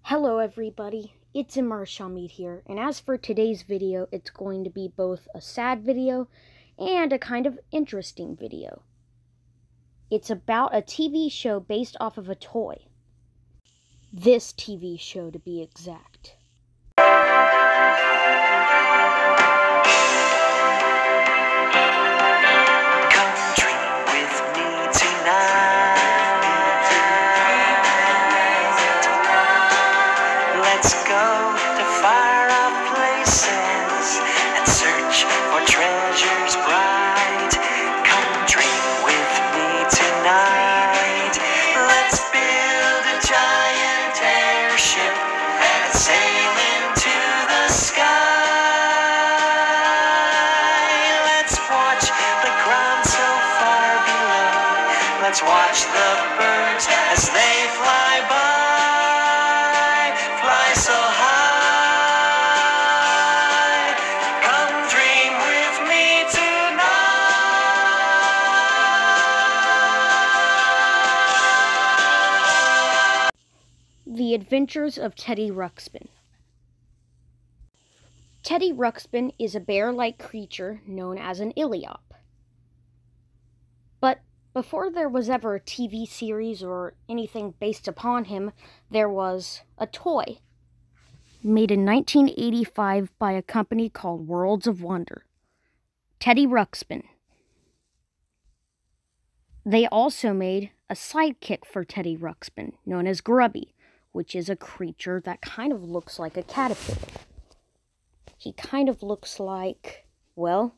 Hello everybody, it's Immershamid here, and as for today's video, it's going to be both a sad video and a kind of interesting video. It's about a TV show based off of a toy. This TV show, to be exact. Come dream with me tonight. Let's go to far-off places and search for treasures bright. Come dream with me tonight. Let's build a giant airship and sail into the sky. Let's watch the ground so far below. Let's watch the birds as they fly by, fly so high. Come dream with me tonight. The Adventures of Teddy Ruxpin. Teddy Ruxpin is a bear-like creature known as an Illiop. But before there was ever a TV series or anything based upon him, there was a toy made in 1985 by a company called Worlds of Wonder. Teddy Ruxpin. They also made a sidekick for Teddy Ruxpin, known as Grubby, which is a creature that kind of looks like a caterpillar. He kind of looks like, well,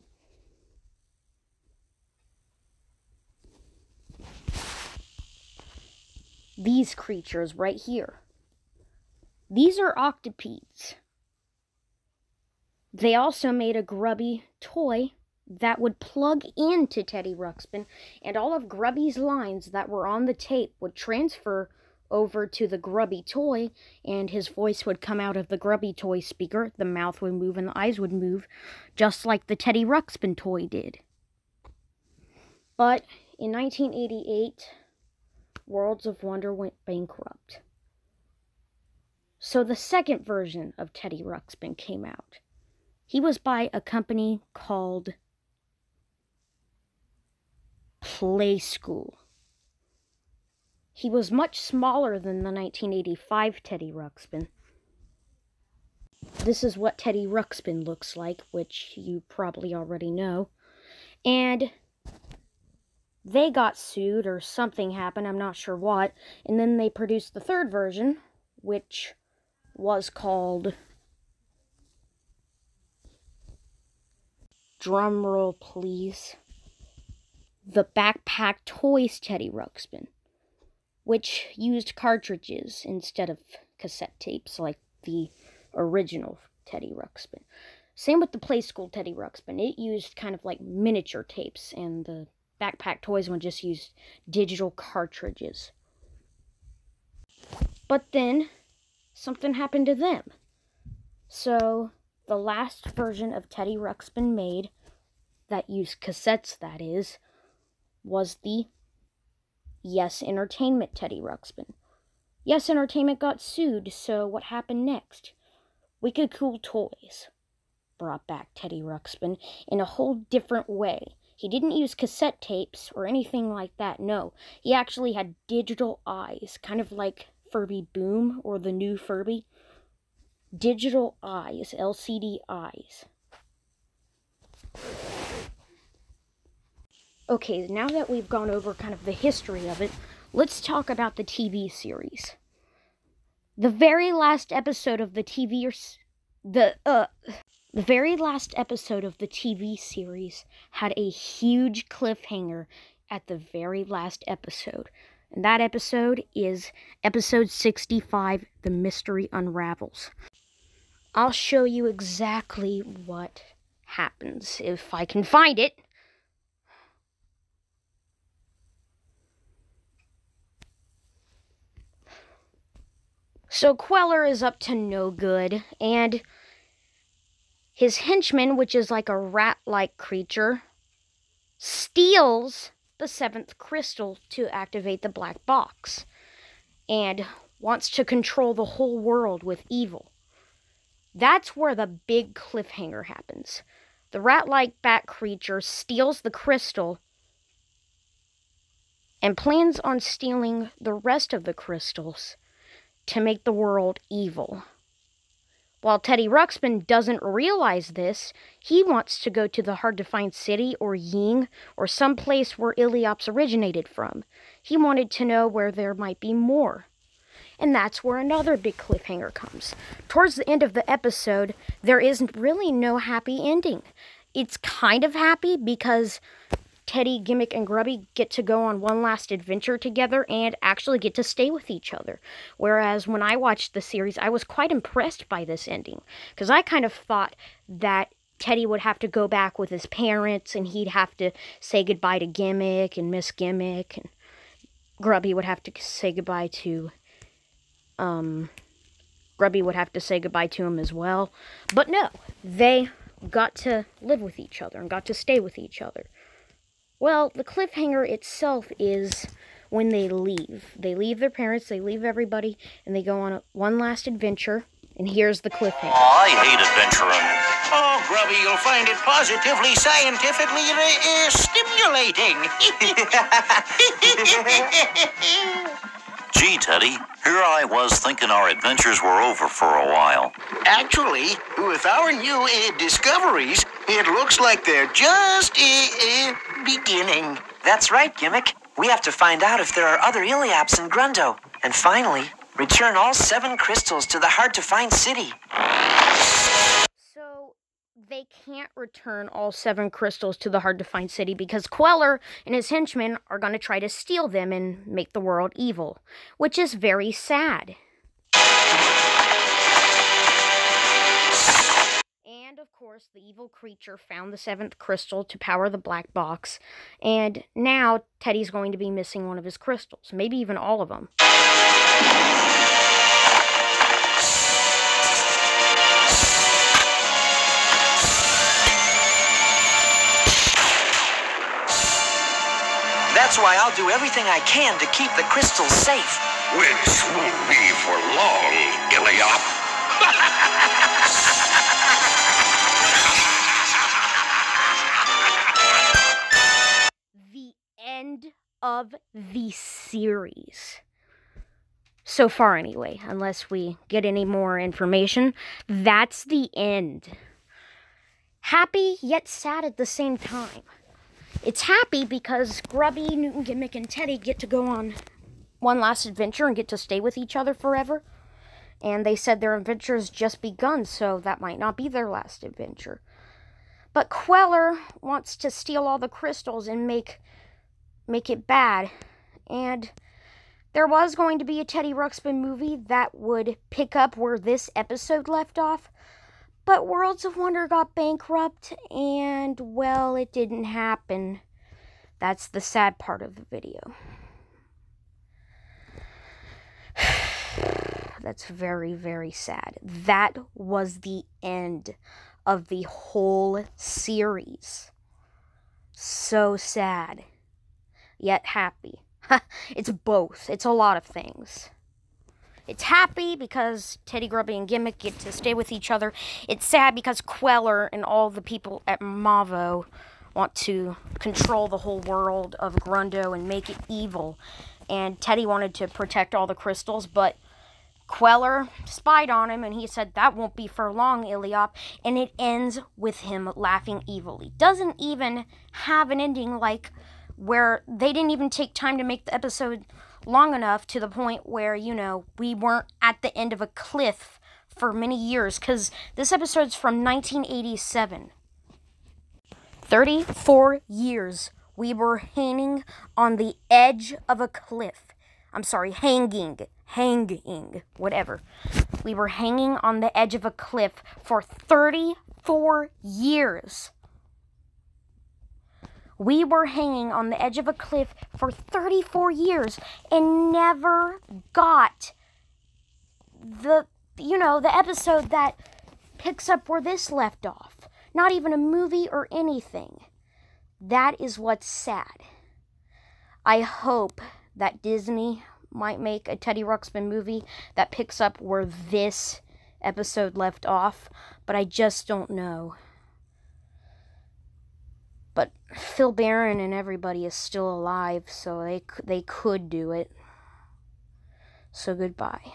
these creatures right here. These are octopedes. They also made a Grubby toy that would plug into Teddy Ruxpin, and all of Grubby's lines that were on the tape would transfer over to the Grubby toy, and his voice would come out of the Grubby toy speaker, the mouth would move and the eyes would move, just like the Teddy Ruxpin toy did. But in 1988, Worlds of Wonder went bankrupt. So the second version of Teddy Ruxpin came out. He was by a company called Playskool. He was much smaller than the 1985 Teddy Ruxpin. This is what Teddy Ruxpin looks like, which you probably already know. And they got sued, or something happened, I'm not sure what. And then they produced the third version, which was called, drumroll please, the Backpack Toys Teddy Ruxpin, which used cartridges instead of cassette tapes like the original Teddy Ruxpin. Same with the Playskool Teddy Ruxpin. It used kind of like miniature tapes, and the Backpack Toys one just used digital cartridges. But then something happened to them. So the last version of Teddy Ruxpin made, that used cassettes that is, was the Yes Entertainment Teddy Ruxpin. Yes Entertainment got sued, so what happened next? Wicked Cool Toys brought back Teddy Ruxpin in a whole different way. He didn't use cassette tapes or anything like that, no. He actually had digital eyes, kind of like Furby Boom or the new Furby. Digital eyes, LCD eyes. Okay, now that we've gone over kind of the history of it, let's talk about the TV series. The very last episode of the TV series had a huge cliffhanger at the very last episode. And that episode is episode 65, The Mystery Unravels. I'll show you exactly what happens if I can find it. So Queller is up to no good, and his henchman, which is like a rat-like creature, steals the 7th crystal to activate the black box. And wants to control the whole world with evil. That's where the big cliffhanger happens. The rat-like bat creature steals the crystal and plans on stealing the rest of the crystals to make the world evil. While Teddy Ruxpin doesn't realize this, he wants to go to the hard-to-find city or Ying or some place where Iliops originated from. He wanted to know where there might be more. And that's where another big cliffhanger comes. Towards the end of the episode, there is really no happy ending. It's kind of happy because Teddy, Gimmick, and Grubby get to go on one last adventure together and actually get to stay with each other. Whereas when I watched the series, I was quite impressed by this ending. Because I kind of thought that Teddy would have to go back with his parents and he'd have to say goodbye to Gimmick and Miss Gimmick. And Grubby would have to say goodbye to... Grubby would have to say goodbye to him as well. But no, they got to live with each other and got to stay with each other. Well, the cliffhanger itself is when they leave. They leave their parents, they leave everybody, and they go on one last adventure. And here's the cliffhanger. Oh, I hate adventuring. Oh, Grubby, you'll find it positively scientifically stimulating. Gee, Teddy, here I was thinking our adventures were over for a while. Actually, with our new discoveries, it looks like they're just beginning. That's right, Gimmick. We have to find out if there are other Iliops in Grundo. And finally, return all 7 crystals to the hard-to-find city. So, they can't return all 7 crystals to the hard-to-find city because Queller and his henchmen are going to try to steal them and make the world evil, which is very sad. And, of course, the evil creature found the 7th crystal to power the black box, and now Teddy's going to be missing one of his crystals, maybe even all of them. That's why I'll do everything I can to keep the crystals safe. Which won't be for long, Iliop. The end of the series. So far, anyway, unless we get any more information, that's the end. Happy, yet sad at the same time. It's happy because Grubby, Newton, Gimmick, and Teddy get to go on one last adventure and get to stay with each other forever. And they said their adventure's just begun, so that might not be their last adventure. But Queller wants to steal all the crystals and make it bad. And there was going to be a Teddy Ruxpin movie that would pick up where this episode left off. But Worlds of Wonder got bankrupt, and, well, it didn't happen. That's the sad part of the video. That's very, very sad. That was the end of the whole series. So sad, yet happy. It's both. It's a lot of things. It's happy because Teddy, Grubby, and Gimmick get to stay with each other. It's sad because Queller and all the people at Mavo want to control the whole world of Grundo and make it evil. And Teddy wanted to protect all the crystals, but Queller spied on him, and he said, that won't be for long, Iliop. And it ends with him laughing evilly. Doesn't even have an ending like where they didn't even take time to make the episode long enough to the point where, you know, we weren't at the end of a cliff for many years, because this episode's from 1987. 34 years we were hanging on the edge of a cliff. I'm sorry, hanging, whatever. We were hanging on the edge of a cliff for 34 years. We were hanging on the edge of a cliff for 34 years and never got the episode that picks up where this left off. Not even a movie or anything. That is what's sad. I hope that Disney, might make a Teddy Ruxpin movie that picks up where this episode left off, but I just don't know. But Phil Barron and everybody is still alive, so they could do it. So goodbye.